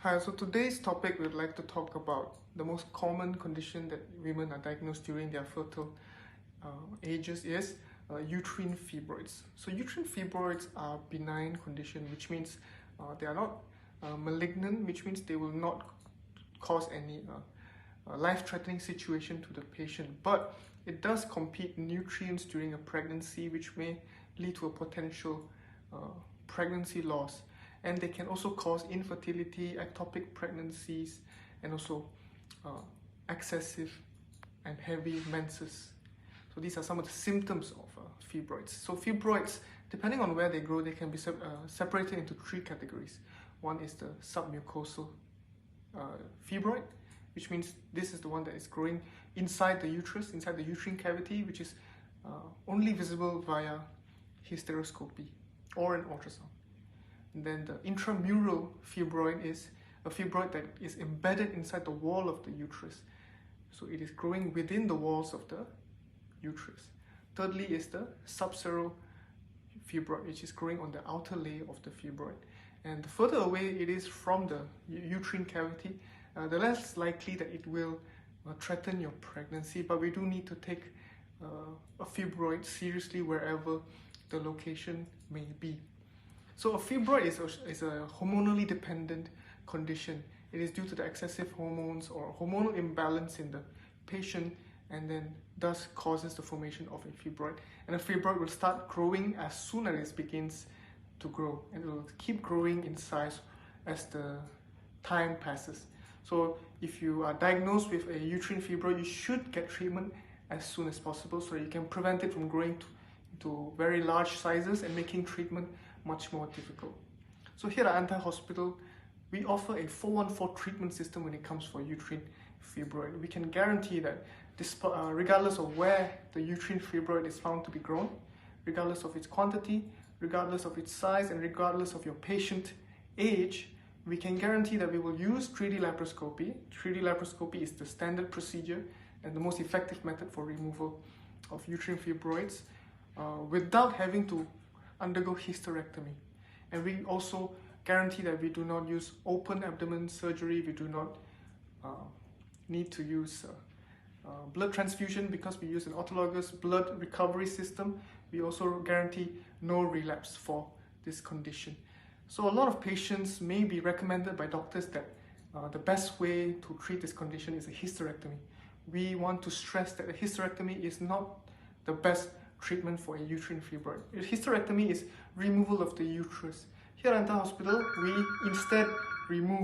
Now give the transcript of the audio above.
Hi, so today's topic we'd like to talk about the most common condition that women are diagnosed during their fertile ages is uterine fibroids. So uterine fibroids are benign condition, which means they are not malignant, which means they will not cause any life-threatening situation to the patient, but it does compete nutrients during a pregnancy, which may lead to a potential pregnancy loss. And they can also cause infertility, ectopic pregnancies, and also excessive and heavy menses. So these are some of the symptoms of fibroids. So fibroids, depending on where they grow, they can be separated into three categories. One is the submucosal fibroid, which means this is the one that is growing inside the uterus, inside the uterine cavity, which is only visible via hysteroscopy or an ultrasound. And then the intramural fibroid is a fibroid that is embedded inside the wall of the uterus. So it is growing within the walls of the uterus. Thirdly is the subseral fibroid, which is growing on the outer layer of the fibroid. And the further away it is from the uterine cavity, the less likely that it will threaten your pregnancy. But we do need to take a fibroid seriously wherever the location may be. So a fibroid is a hormonally dependent condition. It is due to the excessive hormones or hormonal imbalance in the patient, and then thus causes the formation of a fibroid. And a fibroid will start growing as soon as it begins to grow, and it will keep growing in size as the time passes. So if you are diagnosed with a uterine fibroid, you should get treatment as soon as possible so you can prevent it from growing to very large sizes and making treatment much more difficult. So here at Antai Hospital, we offer a 414 treatment system when it comes for uterine fibroid. We can guarantee that regardless of where the uterine fibroid is found to be grown, regardless of its quantity, regardless of its size, and regardless of your patient age, we can guarantee that we will use 3D laparoscopy. 3D laparoscopy is the standard procedure and the most effective method for removal of uterine fibroids without having to undergo hysterectomy. And we also guarantee that we do not use open abdomen surgery. We do not need to use blood transfusion because we use an autologous blood recovery system. We also guarantee no relapse for this condition. So a lot of patients may be recommended by doctors that the best way to treat this condition is a hysterectomy. We want to stress that a hysterectomy is not the best treatment for a uterine fibroid. A hysterectomy is removal of the uterus. Here at Antai Hospital, we instead remove